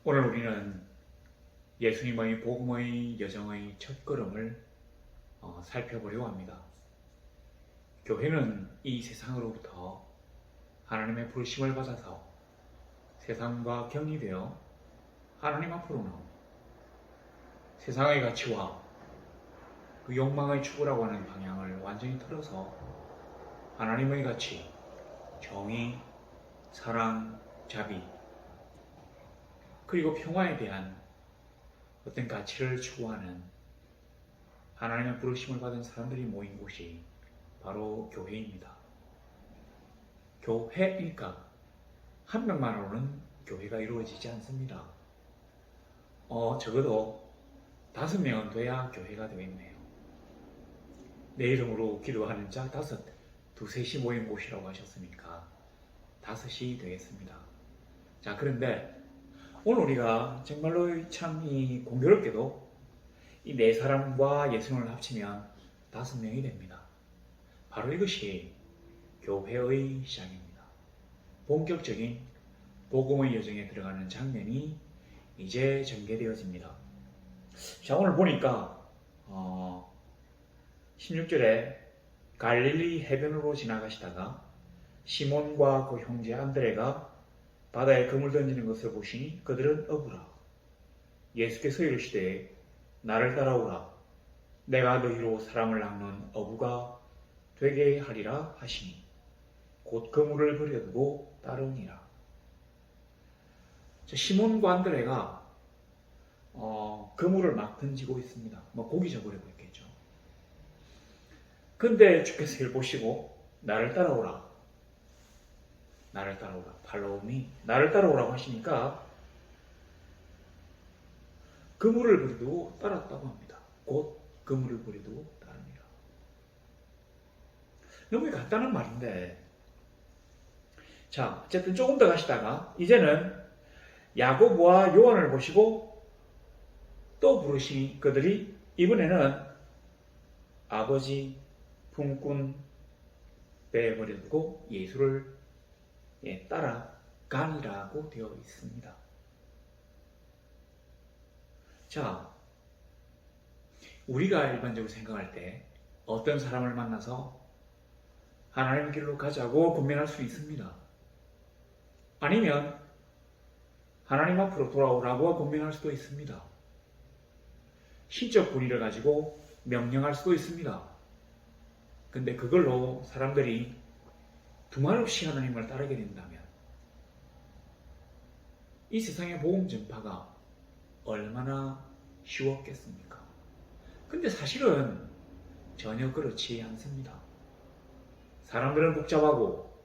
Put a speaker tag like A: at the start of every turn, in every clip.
A: 오늘 우리는 예수님의 복음의 여정의 첫걸음을 살펴보려고 합니다. 교회는 이 세상으로부터 하나님의 부르심을 받아서 세상과 격리되어 하나님 앞으로 나옵니다. 세상의 가치와 그 욕망의 추구라고 하는 방향을 완전히 틀어서 하나님의 가치, 정의, 사랑, 자비, 그리고 평화에 대한 어떤 가치를 추구하는 하나님의 부르심을 받은 사람들이 모인 곳이 바로 교회입니다. 교회니까 한 명만으로는 교회가 이루어지지 않습니다. 적어도 5명은 돼야 교회가 되겠네요. 내 이름으로 기도하는 자 5, 두셋이 모인 곳이라고 하셨으니까 5이 되겠습니다. 자, 그런데 오늘 우리가 정말로 참 공교롭게도 이 4사람과 예수님을 합치면 5명이 됩니다. 바로 이것이 교회의 시작입니다. 본격적인 복음의 여정에 들어가는 장면이 이제 전개되어집니다. 자, 오늘 보니까 16절에 갈릴리 해변으로 지나가시다가 시몬과 그 형제 안드레가 바다에 그물 던지는 것을 보시니 그들은 어부라. 예수께서 이르시되 나를 따라오라. 내가 너희로 사람을 낚는 어부가 되게 하리라 하시니 곧 그물을 버려두고 따르니라. 시몬과 안드레가 그물을 막 던지고 있습니다. 고기 잡으려고 했겠죠. 근데 주께서 이를 보시고 나를 따라오라. 나를 따라오라. 팔로우미. 나를 따라오라고 하시니까 그물을 버리두고 따랐다고 합니다. 곧 그물을 버리두고 따릅니다. 너무 간단한 말인데, 자, 어쨌든 조금 더 가시다가 이제는 야고보와 요한을 보시고 또 부르시니 그들이 이번에는 아버지 품꾼 배에 버려두고 예수를 따라가니라고 되어 있습니다. 자, 우리가 일반적으로 생각할 때 어떤 사람을 만나서 하나님 길로 가자고 권면할 수 있습니다. 아니면 하나님 앞으로 돌아오라고 권면할 수도 있습니다. 신적 분의를 가지고 명령할 수도 있습니다. 근데 그걸로 사람들이 두말없이 하나님을 따르게 된다면 이 세상의 복음 전파가 얼마나 쉬웠겠습니까? 근데 사실은 전혀 그렇지 않습니다. 사람들은 복잡하고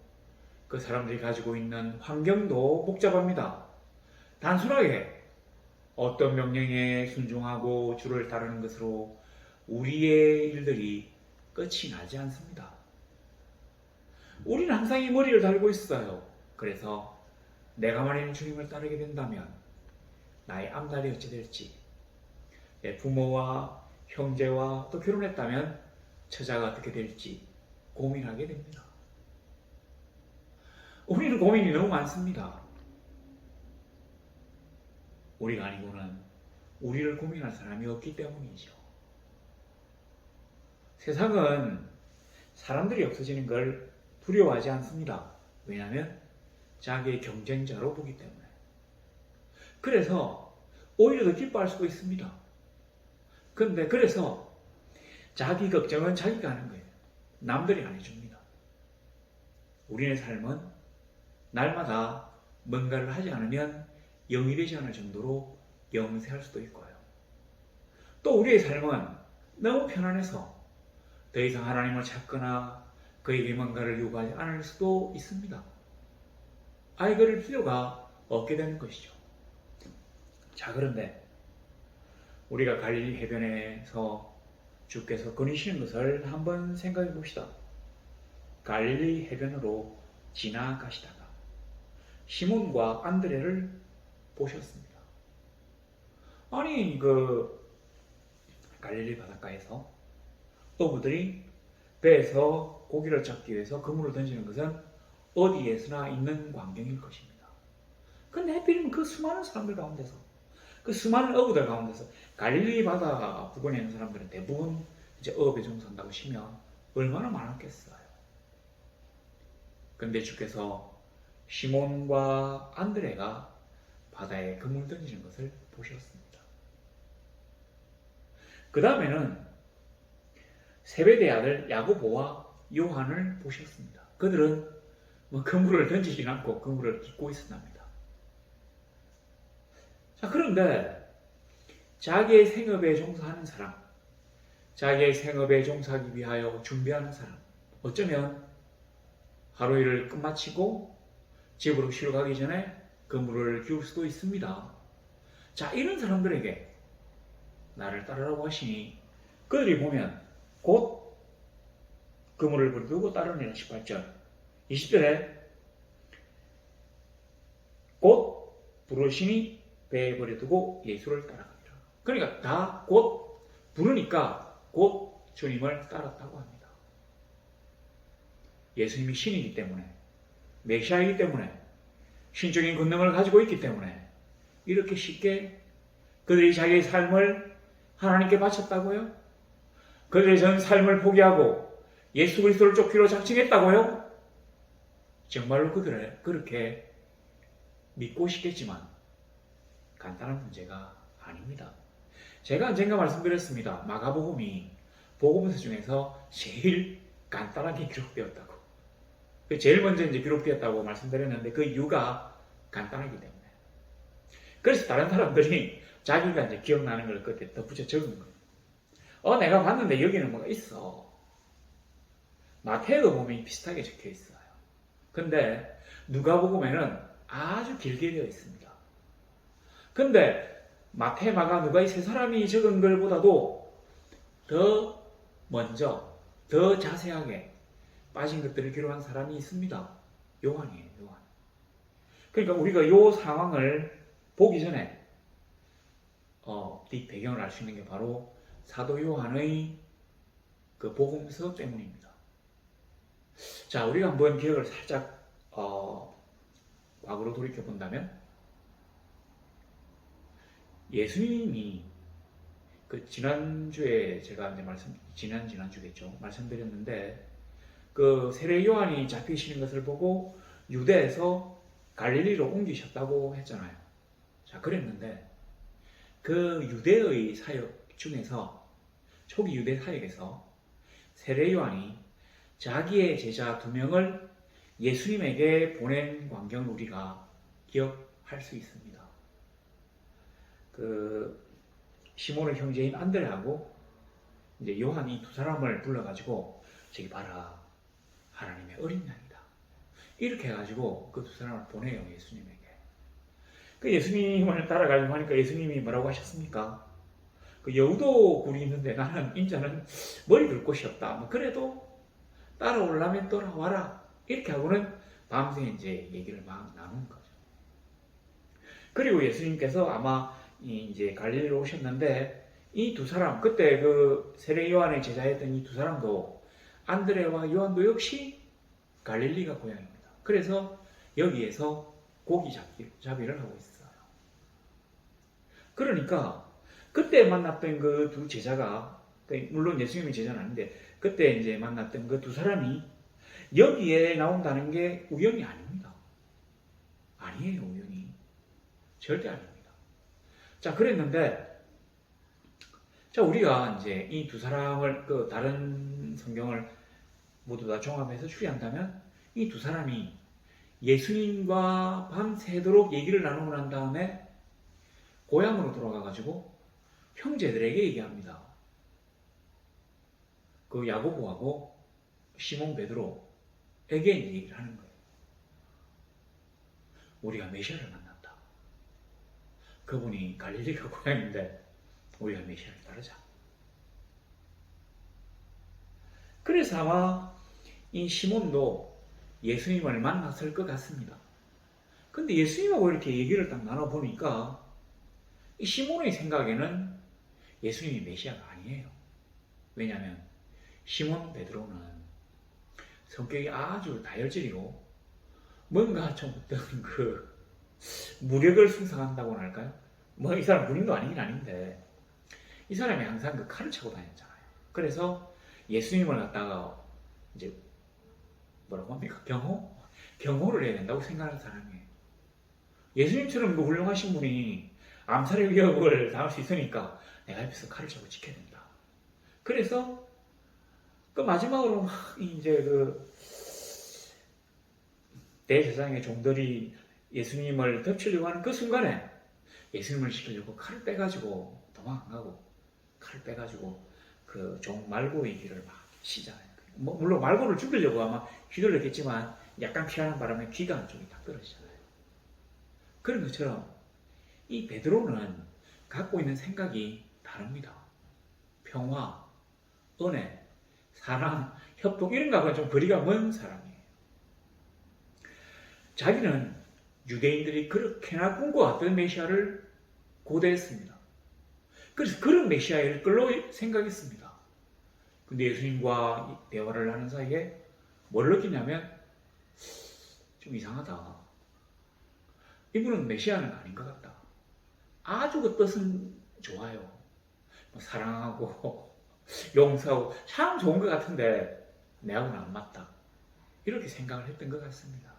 A: 그 사람들이 가지고 있는 환경도 복잡합니다. 단순하게 어떤 명령에 순종하고 주를 따르는 것으로 우리의 일들이 끝이 나지 않습니다. 우리는 항상 이 머리를 달고 있어요. 그래서 내가 만약 주님을 따르게 된다면 나의 앞날이 어찌 될지, 내 부모와 형제와 또 결혼했다면 처자가 어떻게 될지 고민하게 됩니다. 우리는 고민이 너무 많습니다. 우리가 아니고는 우리를 고민할 사람이 없기 때문이죠. 세상은 사람들이 없어지는 걸 두려워하지 않습니다. 왜냐하면 자기의 경쟁자로 보기 때문에. 그래서 오히려 더 기뻐할 수도 있습니다. 그런데 그래서 자기 걱정은 자기가 하는 거예요. 남들이 안 해줍니다. 우리의 삶은 날마다 뭔가를 하지 않으면 영이 되지 않을 정도로 영세할 수도 있고요. 또 우리의 삶은 너무 편안해서 더 이상 하나님을 찾거나 그에게 뭔가를 요구하지 않을 수도 있습니다. 그럴 필요가 없게 되는 것이죠. 자, 그런데 우리가 갈릴리 해변에서 주께서 거니시는 것을 한번 생각해 봅시다. 갈릴리 해변으로 지나가시다가 시몬과 안드레를 보셨습니다. 아니, 갈릴리 바닷가에서 어부들이 배에서 고기를 잡기 위해서 그물을 던지는 것은 어디에서나 있는 광경일 것입니다. 근데 하필이면 그 수많은 사람들 가운데서, 그 수많은 어부들 가운데서 갈릴리 바다 부근에 있는 사람들은 대부분 이제 어업에 종사한다고 치면 얼마나 많았겠어요. 그런데 주께서 시몬과 안드레가 바다에 그물 던지는 것을 보셨습니다. 그 다음에는 세베대의 아들 야고보와 요한을 보셨습니다. 그들은 그물을 던지진 않고 그물을 깃고 있었답니다. 자, 그런데 자기의 생업에 종사하는 사람, 자기의 생업에 종사하기 위하여 준비하는 사람, 어쩌면 하루 일을 끝마치고 집으로 쉬러 가기 전에 그물을 기울 수도 있습니다. 자, 이런 사람들에게 나를 따르라고 하시니 그들이 보면 곧 그물을 버려두고 따르는 18절 20절에 곧 부르시니 배에 버려두고 예수를 따라가니라. 그러니까 다 곧 부르니까 곧 주님을 따랐다고 합니다. 예수님이 신이기 때문에, 메시아이기 때문에, 신적인 권능을 가지고 있기 때문에 이렇게 쉽게 그들이 자기의 삶을 하나님께 바쳤다고요? 그들의 전 삶을 포기하고 예수 그리스도를 쫓기로 작정했다고요? 정말로 그들을 그렇게 믿고 싶겠지만 간단한 문제가 아닙니다. 제가 언젠가 말씀드렸습니다. 마가복음이 복음서 중에서 제일 간단하게 기록되었다고. 제일 먼저 이제 기록되었다고 말씀드렸는데 그 이유가 간단하기 때문에. 그래서 다른 사람들이 자기가 이제 기억나는 걸 그때 덧붙여 적은 거예요. 내가 봤는데 여기는 뭐가 있어. 마태도 보면 비슷하게 적혀 있어요. 근데 누가복음에는 아주 길게 되어 있습니다. 근데 마태, 마가, 누가 이 세 사람이 적은 것보다도 더 먼저, 더 자세하게 빠진 것들을 기록한 사람이 있습니다. 요한이에요, 요한. 그러니까 우리가 이 상황을 보기 전에 뒷 배경을 알 수 있는 게 바로 사도 요한의 그 복음서 때문입니다. 자, 우리가 한번 기억을 살짝 과거로 돌이켜 본다면 예수님이 그 지난주에 제가 이제 지난주겠죠. 말씀드렸는데 그 세례 요한이 잡히시는 것을 보고 유대에서 갈릴리로 옮기셨다고 했잖아요. 자, 그랬는데 그 유대의 사역 중에서 초기 유대 사역에서 세례 요한이 자기의 제자 2명을 예수님에게 보낸 광경을 우리가 기억할 수 있습니다. 그 시몬의 형제인 안드레하고 이제 요한이 2사람을 불러가지고 저기 봐라, 하나님의 어린 양이다. 이렇게 해가지고 그 2사람을 보내요, 예수님에게. 그 예수님을 따라가려고 하니까 예수님이 뭐라고 하셨습니까? 그 여우도 굴이 있는데 나는 인자는 머리 둘 곳이 없다. 그래도 따라오려면 따라와라. 이렇게 하고는 밤새 이제 얘기를 막 나눈 거죠. 그리고 예수님께서 아마 이제 갈릴리로 오셨는데 이 2사람, 그때 그 세례 요한의 제자였던 이 2사람도 안드레와 요한도 역시 갈릴리가 고향입니다. 그래서 여기에서 고기 잡이를 하고 있어요. 그러니까 그때 만났던 그 2 제자가, 물론 예수님의 제자는 아닌데 그때 이제 만났던 그 2사람이 여기에 나온다는 게 우연이 아닙니다. 아니에요, 우연이. 절대 아닙니다. 자, 그랬는데, 자, 우리가 이제 이 2사람을, 그 다른 성경을 모두 다 종합해서 추리한다면, 이 2사람이 예수님과 밤새도록 얘기를 나누고 난 다음에 고향으로 돌아가가지고 형제들에게 얘기합니다. 그 야고보하고 시몬 베드로에게 얘기를 하는 거예요. 우리가 메시아를 만났다. 그분이 갈릴리가 고향인데 우리가 메시아를 따르자. 그래서 아마 이 시몬도 예수님을 만났을 것 같습니다. 근데 예수님하고 이렇게 얘기를 딱 나눠보니까 이 시몬의 생각에는 예수님이 메시아가 아니에요. 왜냐하면 시몬 베드로는 성격이 아주 다혈질이고 뭔가 좀 어떤 그 무력을 숭상한다고나 할까요? 뭐 이 사람 군인도 아니긴 아닌데 이 사람이 항상 그 칼을 차고 다녔잖아요. 그래서 예수님을 갖다가 이제 뭐라고 합니까? 경호를 해야 된다고 생각하는 사람이에요. 예수님처럼 그 훌륭하신 분이 암살의 위협을 당할 수 있으니까 내가 옆에서 칼을 차고 지켜야 된다. 그래서 그 마지막으로 막 이제 그 대제사장의 종들이 예수님을 덮치려고 하는 그 순간에 예수님을 지키려고 칼을 빼가지고 도망 안 가고 칼을 빼가지고 그 종 말고의 길을 막 치잖아요. 뭐 물론 말고를 죽이려고 아마 휘둘렀겠지만 약간 피하는 바람에 귀가 한쪽이 딱 떨어지잖아요. 그런 것처럼 이 베드로는 갖고 있는 생각이 다릅니다. 평화, 은혜, 사랑, 협동 이런 거하고는 좀 거리가 먼 사람이에요. 자기는 유대인들이 그렇게나 꿈꿔왔던 메시아를 고대했습니다. 그래서 그런 메시아를 끌로 생각했습니다. 근데 예수님과 대화를 하는 사이에 뭘 느끼냐면 좀 이상하다. 이분은 메시아는 아닌 것 같다. 아주 그 뜻은 좋아요. 뭐 사랑하고 용서하고 참 좋은 것 같은데 내하고는 안 맞다. 이렇게 생각을 했던 것 같습니다.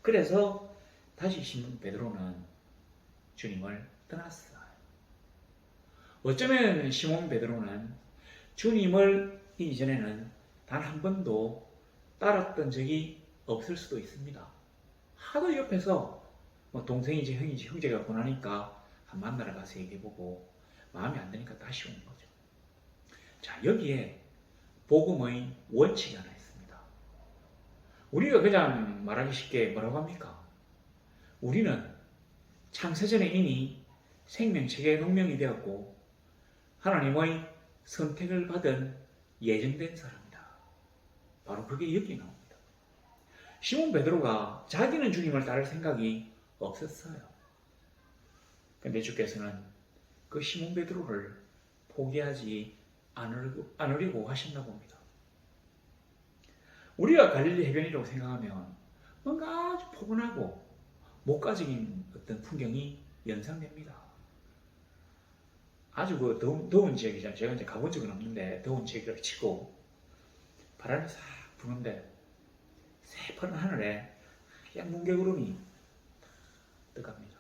A: 그래서 다시 시몬 베드로는 주님을 떠났어요. 어쩌면 시몬 베드로는 주님을 이전에는 단 한 번도 따랐던 적이 없을 수도 있습니다. 하도 옆에서 뭐 동생이지 형이지 형제가 권하니까 한 만나러 가서 얘기해보고 마음에 안 드니까 다시 오는 거죠. 자, 여기에 복음의 원칙이 하나 있습니다. 우리가 그냥 말하기 쉽게 뭐라고 합니까? 우리는 창세전에 이미 생명체계의 농명이 되었고 하나님의 선택을 받은 예정된 사람이다. 바로 그게 여기 나옵니다. 시몬 베드로가 자기는 주님을 따를 생각이 없었어요. 근데 주께서는 그 시몬 베드로를 포기하지 않으려고 하셨나 봅니다. 우리가 갈릴리 해변이라고 생각하면 뭔가 아주 포근하고 목가적인 어떤 풍경이 연상됩니다. 아주 그 더운 지역이잖아요. 제가 이제 가본 적은 없는데 더운 지역이라고 치고 바람이 싹 부는데 새파란 하늘에 하얀 뭉게구름이 떠갑니다.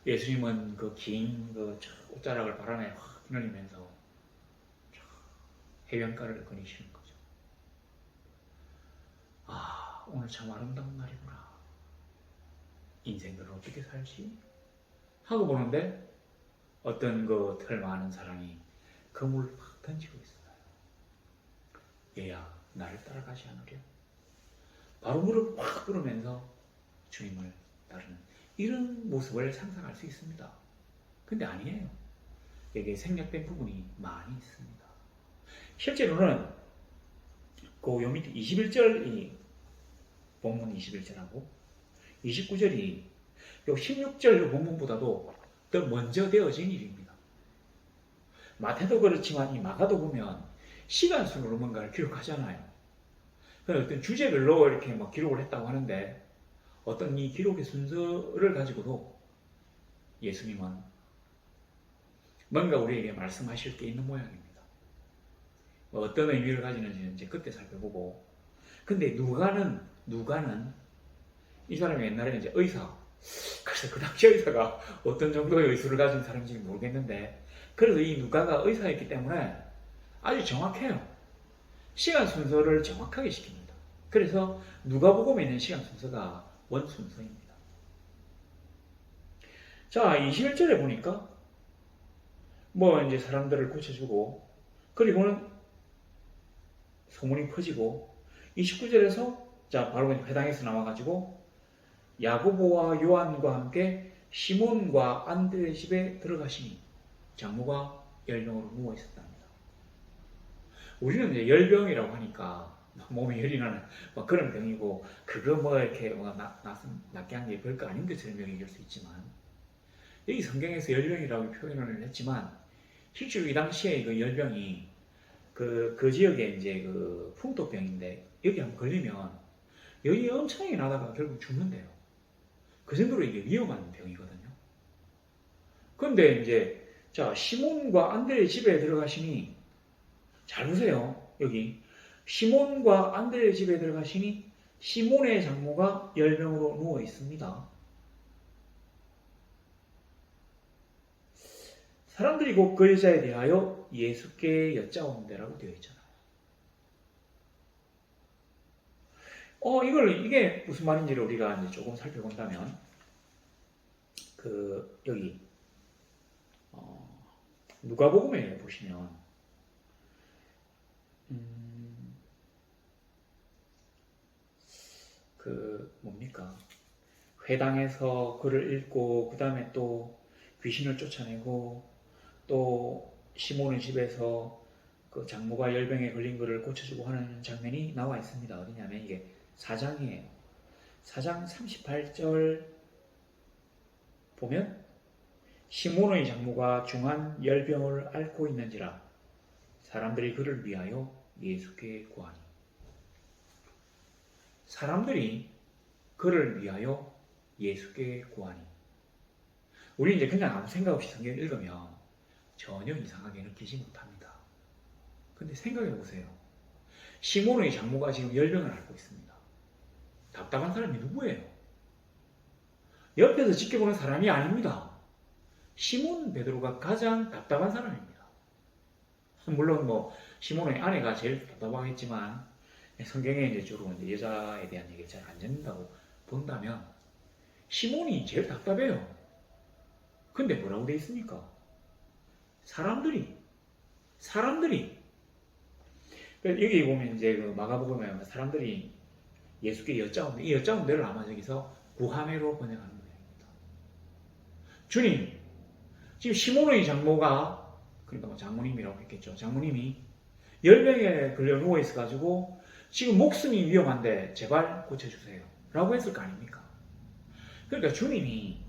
A: 예수님은 그 긴 그 옷자락을 바람에 확 휘날리면서 해변가를 거니시는 거죠. 아, 오늘 참 아름다운 날이구나. 인생들은 어떻게 살지? 하고 보는데 어떤 그 털 많은 사람이 그물을 막 던지고 있어요. 얘야, 나를 따라가지 않으려? 바로 무릎을 확 꿇으면서 주님을 따르는 이런 모습을 상상할 수 있습니다. 근데 아니에요. 여기에 생략된 부분이 많이 있습니다. 실제로는 그 요 밑에 21절이 본문 21절하고 29절이 요 16절 본문보다도 더 먼저 되어진 일입니다. 마태도 그렇지만 이 마가도 보면 시간 순으로 뭔가를 기록하잖아요. 어떤 주제별로 이렇게 뭐 기록을 했다고 하는데 어떤 이 기록의 순서를 가지고도 예수님은 뭔가 우리에게 말씀하실 게 있는 모양입니다. 어떤 의미를 가지는지는 이제 그때 살펴보고, 근데 누가는 이 사람이 옛날에 이제 의사, 그래서 그 당시 의사가 어떤 정도의 의술을 가진 사람인지 모르겠는데, 그래도 이 누가가 의사였기 때문에 아주 정확해요. 시간 순서를 정확하게 시킵니다. 그래서 누가복음에 있는 시간 순서가 원 순서입니다. 자, 21절에 보니까 뭐 이제 사람들을 고쳐주고, 그리고는 소문이 퍼지고, 29절에서 자 바로 회당에서 나와가지고 야고보와 요한과 함께 시몬과 안드레 집에 들어가시니 장모가 열병으로 누워 있었답니다. 우리는 이제 열병이라고 하니까 몸에 열이 나는 뭐 그런 병이고, 그거 뭐 이렇게 낫게 한 게 별거 아닌 것처럼 여길 수 있지만, 여기 성경에서 열병이라고 표현을 했지만 실제로 이 당시에 그 열병이 그 지역에 이제 그 풍토병인데 여기 한번 걸리면 열이 엄청나게 나다가 결국 죽는데요. 그 정도로 이게 위험한 병이거든요. 그런데 이제 자 시몬과 안드레의 집에 들어가시니 잘 보세요. 여기 시몬과 안드레의 집에 들어가시니 시몬의 장모가 열병으로 누워 있습니다. 사람들이 곧 그 여자에 대하여 예수께 여짜오는데라고 되어 있잖아요. 이게 무슨 말인지를 우리가 이제 조금 살펴본다면, 여기, 누가복음에 보시면, 뭡니까? 회당에서 글을 읽고, 그 다음에 또 귀신을 쫓아내고, 또 시몬의 집에서 그 장모가 열병에 걸린 것을 고쳐주고 하는 장면이 나와 있습니다. 어디냐면 이게 4장이에요. 4장 38절 보면 시몬의 장모가 중한 열병을 앓고 있는지라 사람들이 그를 위하여 예수께 구하니. 사람들이 그를 위하여 예수께 구하니. 우리 이제 그냥 아무 생각 없이 성경 읽으면 전혀 이상하게 느끼지 못합니다. 근데 생각해 보세요. 시몬의 장모가 지금 열병을 앓고 있습니다. 답답한 사람이 누구예요? 옆에서 지켜보는 사람이 아닙니다. 시몬 베드로가 가장 답답한 사람입니다. 물론 시몬의 아내가 제일 답답하겠지만 성경에 이제 주로 이제 여자에 대한 얘기가 잘 안 듣는다고 본다면 시몬이 제일 답답해요. 근데 뭐라고 돼 있습니까? 사람들이 여기 보면 이제 마가복음에 사람들이 예수께 여짜오는데 이 여짜오는데를 아마 저기서 구하매로 번역하는 모양입니다. 주님, 지금 시몬의 장모가 그러니까 장모님이라고 했겠죠. 장모님이 열병에 걸려 누워 있어가지고 지금 목숨이 위험한데 제발 고쳐주세요. 라고 했을 거 아닙니까? 그러니까 주님이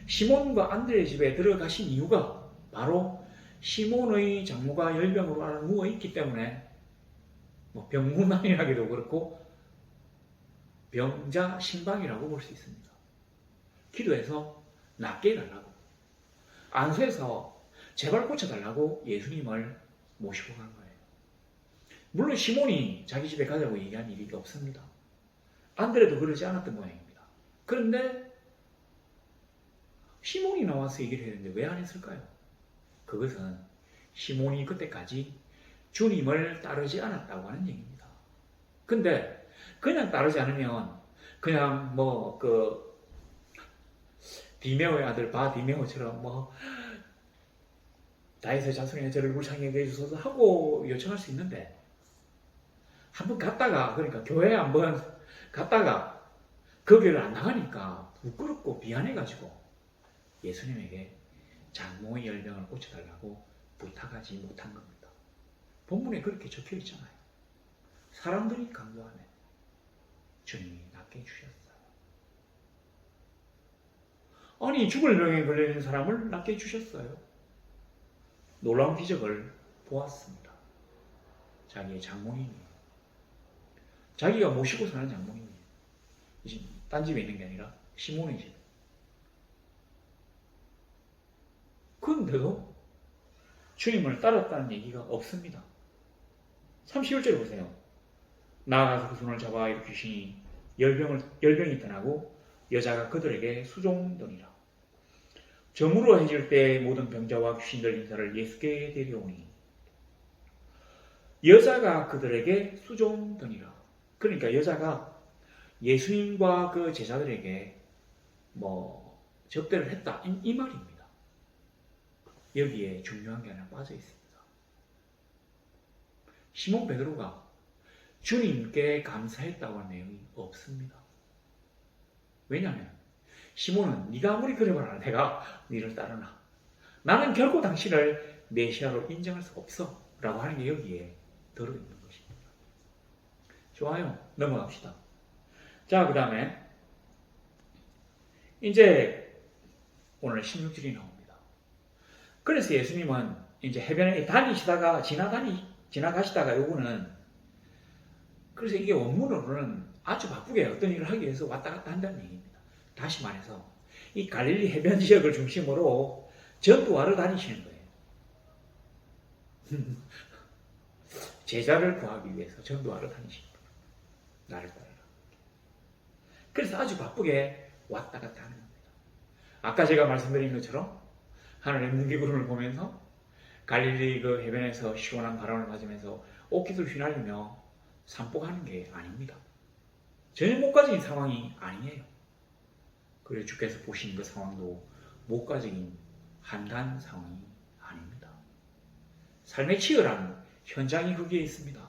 A: 시몬과 안드레의 집에 들어가신 이유가 바로 시몬의 장모가 열병으로 앓아 누워 있기 때문에 병문안이라기도 그렇고 병자 신방이라고 볼 수 있습니다. 기도해서 낫게 해달라고, 안수해서 제발 고쳐달라고 예수님을 모시고 간 거예요. 물론 시몬이 자기 집에 가자고 얘기한 일이 없습니다. 안드레도 그러지 않았던 모양입니다. 그런데 시몬이 나와서 얘기를 했는데 왜 안 했을까요? 그것은 시몬이 그때까지 주님을 따르지 않았다고 하는 얘기입니다. 근데 그냥 따르지 않으면 그냥 디메오의 아들 바디메오처럼 다윗의 자손의 저를 울창하게 해주소서 하고 요청할 수 있는데, 한번 갔다가, 그러니까 교회에 한번 갔다가 그 교회를 안 나가니까 부끄럽고 미안해가지고 예수님에게 장모의 열병을 고쳐달라고 부탁하지 못한 겁니다. 본문에 그렇게 적혀 있잖아요. 사람들이 강조하면 주님이 낫게 해주셨어요. 아니, 죽을 병에 걸려있는 사람을 낫게 해주셨어요. 놀라운 기적을 보았습니다. 자기의 장모님이에요. 자기가 모시고 사는 장모님이에요. 딴 집에 있는 게 아니라 시몬의 집. 그런데도 주님을 따랐다는 얘기가 없습니다. 31절 보세요. 나아가서 그 손을 잡아 일으키시니 열병이 떠나고 여자가 그들에게 수종되니라. 저물어 해질 때 모든 병자와 귀신 들린 자를 예수께 데려오니 여자가 그들에게 수종되니라. 그러니까 여자가 예수님과 그 제자들에게 접대를 했다 이 말입니다. 여기에 중요한 게 하나 빠져 있습니다. 시몬 베드로가 주님께 감사했다고 하는 내용이 없습니다. 왜냐하면 시몬은 네가 아무리 그래 봐라 내가 너를 따르나, 나는 결코 당신을 메시아로 인정할 수 없어 라고 하는 게 여기에 들어있는 것입니다. 좋아요. 넘어갑시다. 자, 그 다음에 이제 오늘 16절이 나옵니다. 그래서 예수님은 이제 해변에 다니시다가 지나가시다가 요거는, 그래서 이게 원문으로는 아주 바쁘게 어떤 일을 하기 위해서 왔다 갔다 한다는 얘기입니다. 다시 말해서 이 갈릴리 해변 지역을 중심으로 전도하러 다니시는 거예요. 제자를 구하기 위해서 전도하러 다니시는 거예요. 나를 따르라. 그래서 아주 바쁘게 왔다 갔다 하는 겁니다. 아까 제가 말씀드린 것처럼 하늘의 문기구름을 보면서 갈릴리 그 해변에서 시원한 바람을 맞으면서 옷깃을 휘날리며 산복하는 게 아닙니다. 전혀 목가적인 상황이 아니에요. 그리고 주께서 보시는 그 상황도 목가적인 한간 상황이 아닙니다. 삶의 치열한 현장이 거기에 있습니다.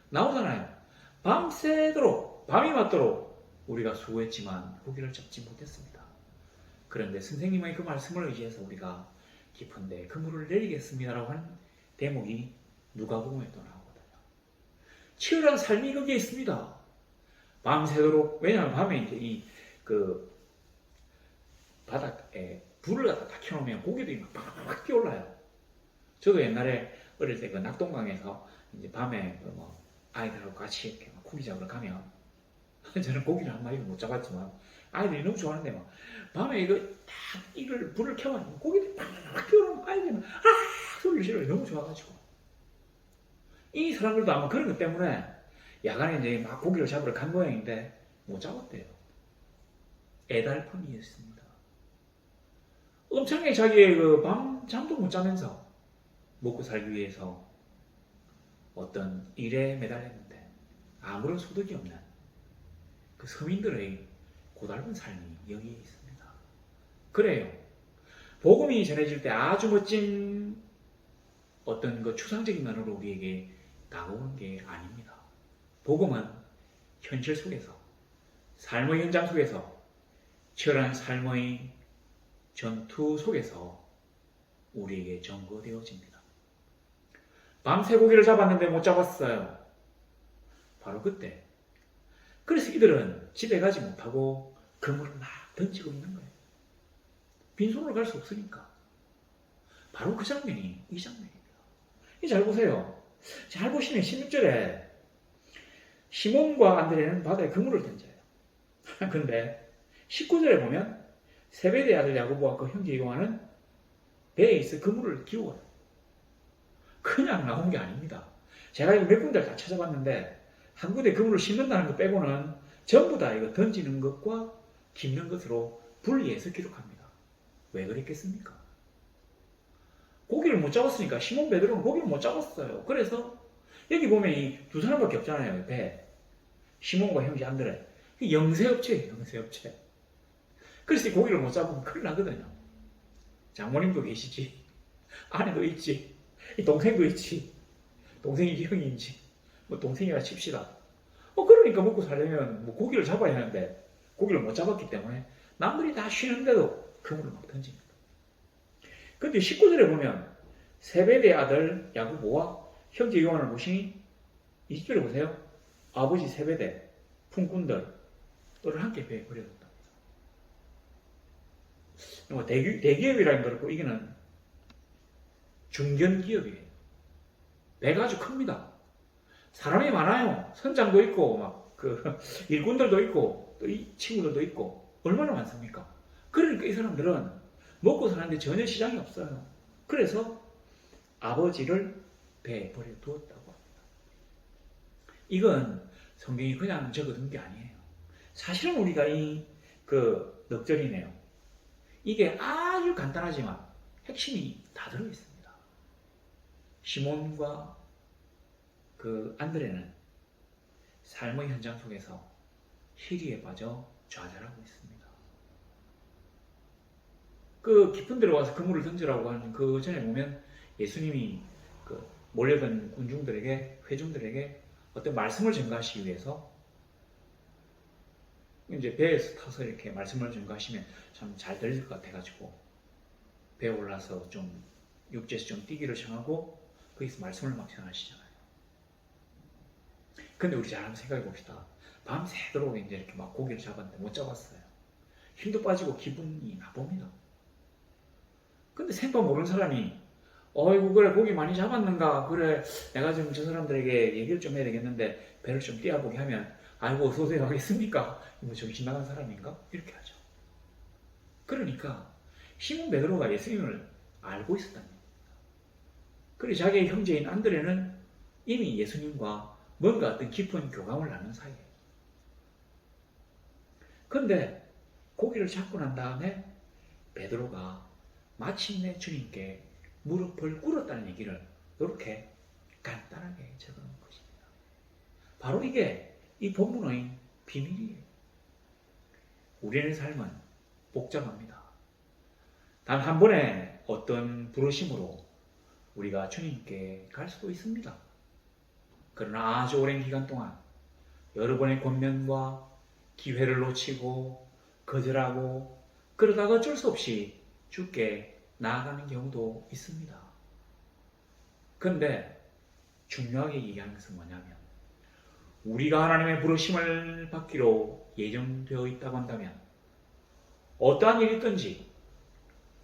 A: 나오잖아요. 밤새도록 밤이 맞도록 우리가 수고했지만 고기를 잡지 못했습니다. 그런데 선생님의 그 말씀을 의지해서 우리가 깊은데 그물을 내리겠습니다라고 하는 대목이 누가복음에 또 나오거든요. 치열한 삶이 거기에 있습니다. 밤새도록, 왜냐하면 밤에 이제 이 그 바닥에 불을 갖다 다 켜놓으면 고기들이 막 팍팍 뛰어올라요. 저도 옛날에 어릴 때 그 낙동강에서 이제 밤에 뭐 아이들하고 같이 이렇게 막 고기 잡으러 가면 저는 고기를 한 마리도 못 잡았지만 아이들이 너무 좋아하는데 막 밤에 이거 딱 이걸 불을 켜면 고기들이 팍팍 뛰어오면 아이들은 소리를 지르고 너무 좋아가지고 이 사람들도 아마 그런 것 때문에 야간에 이제 막 고기를 잡으러 간 모양인데 못 잡았대요. 애달픔이었습니다. 엄청나게 자기의 그 밤 잠도 못 자면서 먹고 살기 위해서 어떤 일에 매달렸는데 아무런 소득이 없는 그 서민들의 고달픈 삶이 여기에 있습니다. 그래요. 복음이 전해질 때 아주 멋진 어떤 그 추상적인 면으로 우리에게 다가오는 게 아닙니다. 복음은 현실 속에서, 삶의 현장 속에서, 치열한 삶의 전투 속에서 우리에게 전거되어집니다. 밤새 고기를 잡았는데 못 잡았어요. 바로 그때. 그래서 이들은 집에 가지 못하고 그물을 막 던지고 있는 거예요. 빈손으로 갈 수 없으니까. 바로 그 장면이 이 장면입니다. 잘 보세요. 잘 보시면 16절에 시몬과 안드레는 바다에 그물을 던져요. 근데 19절에 보면 세베대 아들 야고보와 그 형제 요한은 배에 있어 그물을 기워요. 그냥 나온 게 아닙니다. 제가 이거 몇 군데를 다 찾아봤는데 한 군데 그물을 싣는다는 것 빼고는 전부 다 이거 던지는 것과 깁는 것으로 분리해서 기록합니다. 왜 그랬겠습니까? 고기를 못 잡았으니까 시몬 베드로는 고기를 못 잡았어요. 그래서 여기 보면 이 두 사람밖에 없잖아요. 배. 시몬과 형제 안드레. 영세업체예요. 영세업체. 그래서 이 고기를 못 잡으면 큰일 나거든요. 장모님도 계시지. 아내도 있지. 이 동생도 있지. 동생이 형인지. 뭐 동생이라 칩시다. 그러니까 먹고 살려면 뭐 고기를 잡아야 하는데 고기를 못 잡았기 때문에 남들이 다 쉬는데도 그물을 막 던집니다. 근데 19절에 보면 세베대 아들 야고보와 형제 요한을 보시니 20절에 보세요. 아버지 세베대 품꾼들을 함께 배에 버려뒀다. 대기업이라는 걸 보고 이게는 중견기업이에요. 배가 아주 큽니다. 사람이 많아요. 선장도 있고 막 그 일꾼들도 있고 또 이 친구들도 있고 얼마나 많습니까? 그러니까 이 사람들은 먹고 사는데 전혀 시장이 없어요. 그래서 아버지를 배에 버려두었다고 합니다. 이건 성경이 그냥 적어둔 게 아니에요. 사실은 우리가 이 그 넉절이네요. 이게 아주 간단하지만 핵심이 다 들어있습니다. 시몬과 그 안드레는 삶의 현장 속에서 희리에 빠져 좌절하고 있습니다. 그 깊은 데로 와서 그물을 던지라고 하는 그 전에 보면 예수님이 그 몰려든 군중들에게, 회중들에게 어떤 말씀을 전가하시기 위해서 이제 배에서 타서 이렇게 말씀을 전가하시면 참 잘 들릴 것 같아가지고 배에 올라서 좀 육지에서 좀 뛰기를 청하고 거기서 말씀을 막 전하시잖아요. 근데 우리 잘 한번 생각해 봅시다. 밤새도록 이제 이렇게 막 고기를 잡았는데 못 잡았어요. 힘도 빠지고 기분이 나쁩니다. 근데 생판 모르는 사람이 어이구 그래 고기 많이 잡았는가 그래 내가 좀 저 사람들에게 얘기를 좀 해야 되겠는데 배를 좀 띄워보게 하면 아이고 어서오세요 하겠습니까? 뭐 정신 나간 사람인가? 이렇게 하죠. 그러니까 시몬 베드로가 예수님을 알고 있었다는 겁니다. 그리고 자기의 형제인 안드레는 이미 예수님과 뭔가 어떤 깊은 교감을 나눈 사이예요. 그런데 고기를 잡고 난 다음에 베드로가 마침내 주님께 무릎을 꿇었다는 얘기를 이렇게 간단하게 적어놓은 것입니다. 바로 이게 이 본문의 비밀이에요. 우리의 삶은 복잡합니다. 단 한 번의 어떤 부르심으로 우리가 주님께 갈 수도 있습니다. 그러나 아주 오랜 기간 동안 여러 번의 권면과 기회를 놓치고 거절하고 그러다가 어쩔 수 없이 주께 나아가는 경우도 있습니다. 그런데 중요하게 얘기하는 것은 뭐냐면 우리가 하나님의 부르심을 받기로 예정되어 있다고 한다면 어떠한 일이 있든지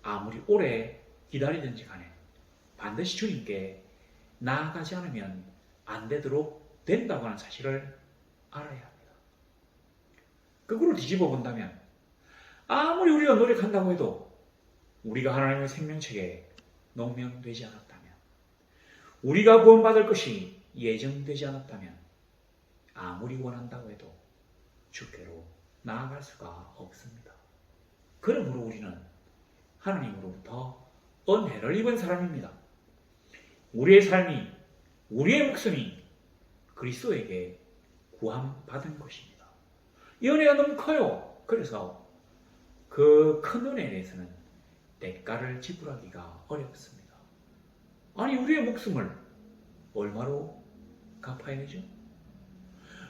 A: 아무리 오래 기다리든지 간에 반드시 주님께 나아가지 않으면 안 되도록 된다고 하는 사실을 알아야 합니다. 거꾸로 뒤집어 본다면 아무리 우리가 노력한다고 해도 우리가 하나님의 생명책에 농명되지 않았다면 우리가 구원받을 것이 예정되지 않았다면 아무리 원한다고 해도 주께로 나아갈 수가 없습니다. 그러므로 우리는 하나님으로부터 은혜를 입은 사람입니다. 우리의 삶이, 우리의 목숨이 그리스도에게 구함받은 것입니다. 이 은혜가 너무 커요. 그래서 그 큰 은혜에 대해서는 대가를 지불하기가 어렵습니다. 아니 우리의 목숨을 얼마로 갚아야 되죠?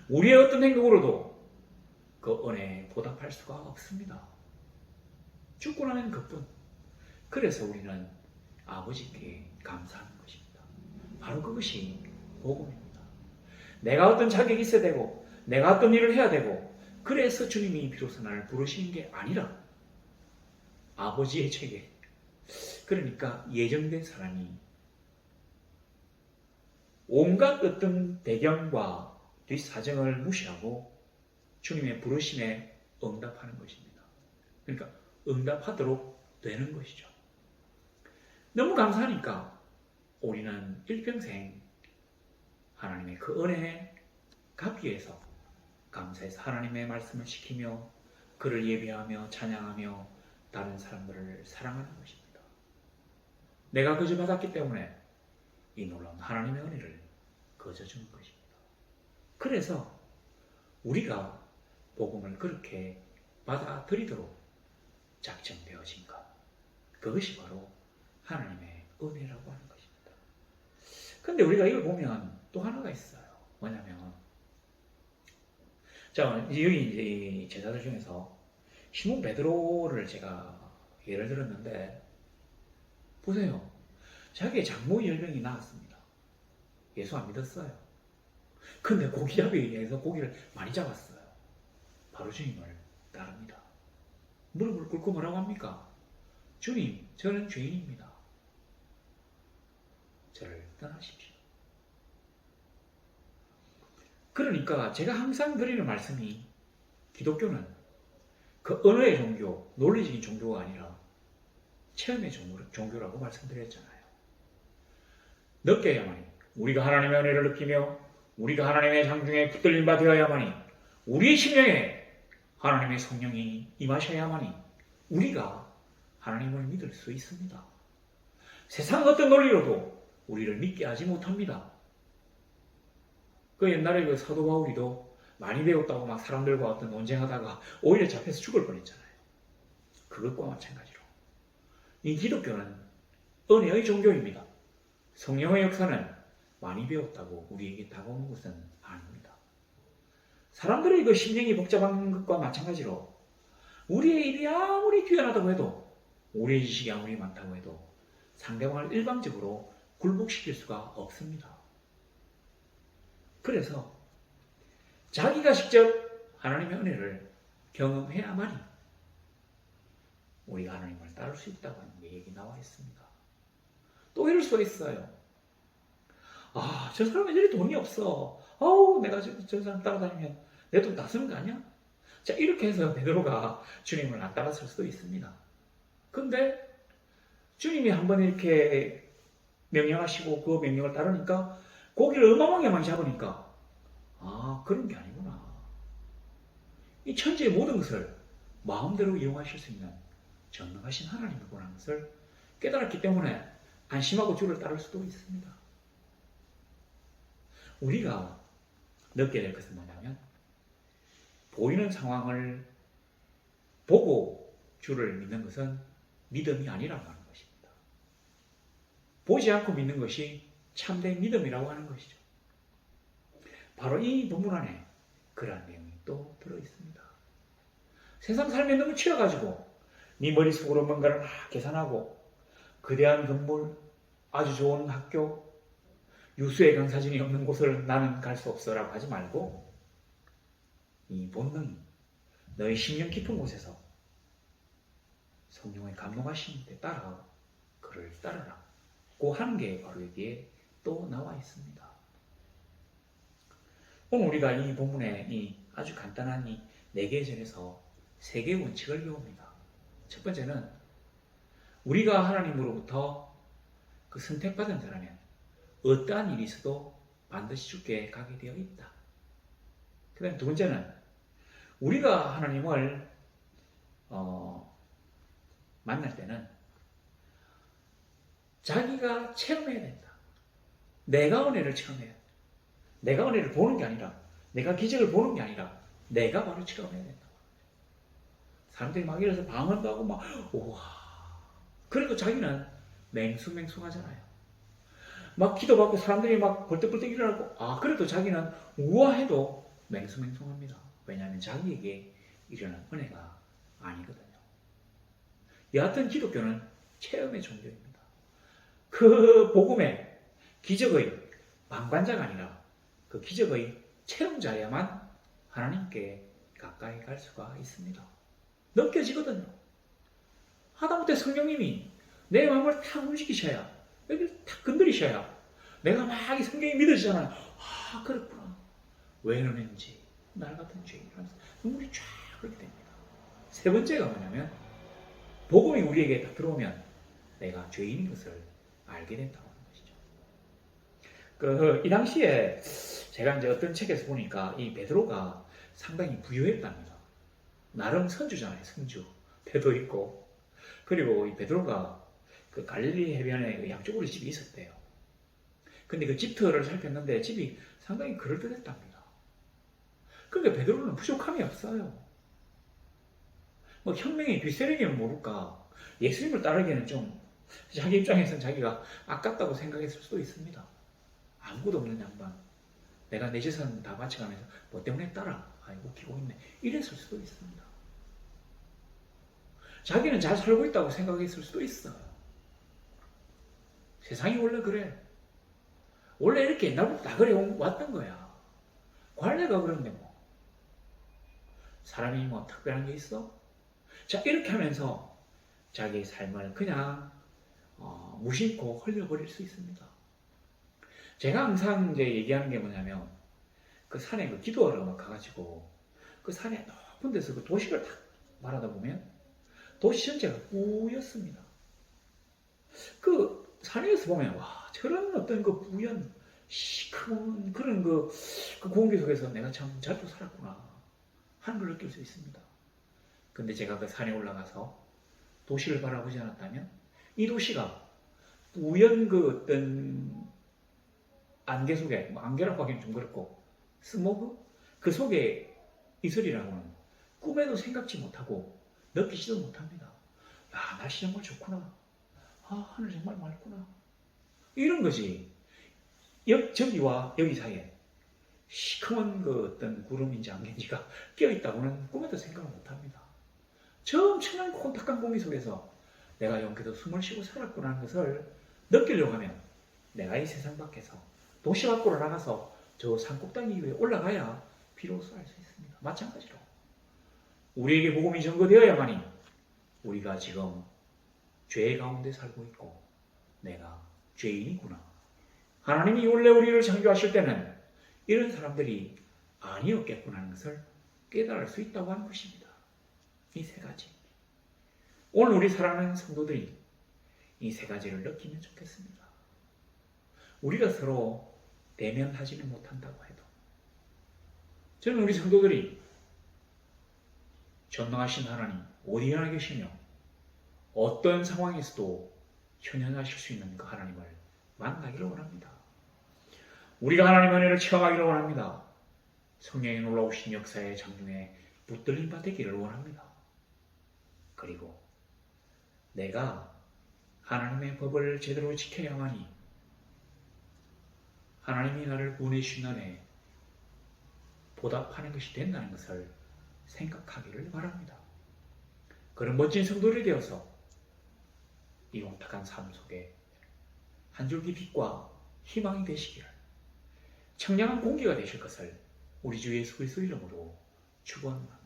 A: 우리의 어떤 행동으로도 그 은혜에 보답할 수가 없습니다. 죽고 나면 그뿐. 그래서 우리는 아버지께 감사하는 것입니다. 바로 그것이 복음입니다. 내가 어떤 자격이 있어야 되고 내가 어떤 일을 해야 되고 그래서 주님이 비로소 나를 부르시는 게 아니라 아버지의 책에 그러니까 예정된 사람이 온갖 어떤 배경과 뒷사정을 무시하고 주님의 부르심에 응답하는 것입니다. 그러니까 응답하도록 되는 것이죠. 너무 감사하니까 우리는 일평생 하나님의 그 은혜에 갚기 위해서 감사해서 하나님의 말씀을 지키며 그를 예배하며 찬양하며 다른 사람들을 사랑하는 것입니다. 내가 그저 받았기 때문에 이 놀라운 하나님의 은혜를 거저 주는 것입니다. 그래서 우리가 복음을 그렇게 받아들이도록 작정되어진 것, 그것이 바로 하나님의 은혜라고 하는 것입니다. 그런데 우리가 이걸 보면 또 하나가 있어요. 뭐냐면 자, 여기 제자들 중에서 시몬 베드로를 제가 예를 들었는데 보세요. 자기의 장모 열병이 나왔습니다. 예수 안 믿었어요. 근데 고기잡이에 의해서 고기를 많이 잡았어요. 바로 주님을 따릅니다. 무릎을 꿇고 뭐라고 합니까? 주님, 저는 죄인입니다. 저를 떠나십시오. 그러니까 제가 항상 드리는 말씀이 기독교는 그 언어의 종교, 논리적인 종교가 아니라 체험의 종교라고 말씀드렸잖아요. 느껴야만이 우리가 하나님의 은혜를 느끼며 우리가 하나님의 장중에 붙들린 바 되어야만이 우리의 심령에 하나님의 성령이 임하셔야만이 우리가 하나님을 믿을 수 있습니다. 세상 어떤 논리로도 우리를 믿게 하지 못합니다. 그 옛날에 그 사도 바울이도 많이 배웠다고 막 사람들과 어떤 논쟁하다가 오히려 잡혀서 죽을 뻔했잖아요. 그것과 마찬가지로 이 기독교는 은혜의 종교입니다. 성령의 역사는 많이 배웠다고 우리에게 다가오는 것은 아닙니다. 사람들의 그 심령이 복잡한 것과 마찬가지로 우리의 일이 아무리 뛰어나다고 해도 우리의 지식이 아무리 많다고 해도 상대방을 일방적으로 굴복시킬 수가 없습니다. 그래서 자기가 직접 하나님의 은혜를 경험해야만이 우리가 하나님을 따를 수 있다고 하는 얘기 나와 있습니다. 또 이럴 수가 있어요. 아, 저 사람은 이리 돈이 없어. 아우, 내가 저 사람 따라다니면 내 돈 다 쓰는 거 아니야? 자, 이렇게 해서 베드로가 주님을 안 따랐을 수도 있습니다. 근데 주님이 한번 이렇게 명령하시고 그 명령을 따르니까 고기를 어마어마하게 많이 잡으니까 그런 게 아니구나. 이 천지의 모든 것을 마음대로 이용하실 수 있는 전능하신 하나님이구나 하는 것을 깨달았기 때문에 안심하고 주를 따를 수도 있습니다. 우리가 느껴야 될 것은 뭐냐면 보이는 상황을 보고 주를 믿는 것은 믿음이 아니라고 하는 것입니다. 보지 않고 믿는 것이 참된 믿음이라고 하는 것이죠. 바로 이 본문 안에 그러한 내용이 또 들어있습니다. 세상 삶에 너무 치여가지고 네 머릿속으로 뭔가를 막 계산하고 거대한 건물, 아주 좋은 학교, 유수의 강사진이 없는 곳을 나는 갈 수 없어라고 하지 말고 이 본능이 너의 심령 깊은 곳에서 성령의 감동하신 데 따라 그를 따르라고 하는 게 바로 여기에 또 나와 있습니다. 오늘 우리가 이 본문에 이 아주 간단한 이 4개의 절에서 3개의 원칙을 배웁니다. 첫 번째는 우리가 하나님으로부터 그 선택받은 자라면 어떠한 일이 있어도 반드시 주께 가게 되어 있다. 그 다음에 두 번째는 우리가 하나님을 만날 때는 자기가 체험해야 된다. 내가 은혜를 체험해야 된다. 내가 은혜를 보는 게 아니라, 내가 기적을 보는 게 아니라 내가 바로 체험해야 된다. 사람들이 막 이래서 방언도 하고 막 우와, 그래도 자기는 맹숭맹숭하잖아요. 막 기도받고 사람들이 막 벌떡벌떡 일어나고 그래도 자기는 우아해도 맹숭맹숭합니다. 왜냐하면 자기에게 일어난 은혜가 아니거든요. 여하튼 기독교는 체험의 종교입니다. 그 복음의 기적의 방관자가 아니라 그 기적의 체험자야만 하나님께 가까이 갈 수가 있습니다. 느껴지거든요. 하다못해 성령님이 내 마음을 탁 움직이셔야, 여기를 탁 건드리셔야 내가 막 이 성경이 믿어지잖아요. 그렇구나. 왜 이러는지 날 같은 죄인이라면서 눈물이 쫙 흐르게 됩니다. 세 번째가 뭐냐면 복음이 우리에게 딱 들어오면 내가 죄인인 것을 알게 된다고 하는 것이죠. 이 당시에 제가 이제 어떤 책에서 보니까 이 베드로가 상당히 부유했답니다. 나름 선주잖아요, 선주. 배도 있고. 그리고 이 베드로가 그 갈릴리 해변에 양쪽으로 집이 있었대요. 근데 그 집터를 살폈는데 집이 상당히 그럴듯했답니다. 그러니까 베드로는 부족함이 없어요. 뭐 혁명이 뒷세력이면 모를까. 예수님을 따르기에는 좀 자기 입장에서는 자기가 아깝다고 생각했을 수도 있습니다. 아무것도 없는 양반. 내가 내 재산 다 바쳐가면서 뭐 때문에 따라. 웃기고 있네. 이랬을 수도 있습니다. 자기는 잘 살고 있다고 생각했을 수도 있어요. 세상이 원래 그래. 원래 이렇게 옛날부터 다 그래 왔던 거야. 관례가 그런데 뭐. 사람이 뭐 특별한 게 있어? 자, 이렇게 하면서 자기의 삶을 그냥 무심코 흘려버릴 수 있습니다. 제가 항상 이제 얘기하는 게 뭐냐면 그 산에 그 기도하러 가가지고 그 산에 높은 데서 그 도시를 딱 바라다 보면 도시 전체가 뿌였습니다. 그 산에서 보면 저런 어떤 그 뿌연 시커먼 그런 그 공기 속에서 내가 참 잘도 살았구나 하는 걸 느낄 수 있습니다. 근데 제가 그 산에 올라가서 도시를 바라보지 않았다면 이 도시가 뿌연 그 어떤 안개 속에, 안개라고 하기는 좀 그렇고 스모그? 그 속에 있으리라고는 꿈에도 생각지 못하고 느끼지도 못합니다. 야, 날씨 정말 좋구나. 하늘 정말 맑구나. 이런 거지. 저기와 여기 사이에 시커먼 그 어떤 구름인지 안개인지가 껴있다고는 꿈에도 생각을 못합니다. 저 엄청난 콘탁한 공기 속에서 내가 여기도 숨을 쉬고 살았구나 하는 것을 느끼려고 하면 내가 이 세상 밖에서 도시 밖으로 나가서 저 산꼭대기 위에 올라가야 비로소 알 수 있습니다. 마찬가지로 우리에게 복음이 전거되어야만이 우리가 지금 죄 가운데 살고 있고 내가 죄인이구나. 하나님이 원래 우리를 창조하실 때는 이런 사람들이 아니었겠구나 하는 것을 깨달을 수 있다고 하는 것입니다. 이 세 가지. 오늘 우리 사랑하는 성도들이 이 세 가지를 느끼면 좋겠습니다. 우리가 서로 대면하지는 못한다고 해도 저는 우리 성도들이 전능하신 하나님 어디에나 계시며 어떤 상황에서도 현현하실 수 있는 그 하나님을 만나기를 원합니다. 우리가 하나님 은혜를 체험하기를 원합니다. 성령의 놀라우신 역사의 장중에 붙들림 받기를 원합니다. 그리고 내가 하나님의 법을 제대로 지켜야만이 하나님이 나를 구원해 주신 은혜에 보답하는 것이 된다는 것을 생각하기를 바랍니다. 그런 멋진 성도들이 되어서 이 혼탁한 삶 속에 한 줄기 빛과 희망이 되시기를, 청량한 공기가 되실 것을 우리 주 예수 그리스도 이름으로 축원합니다.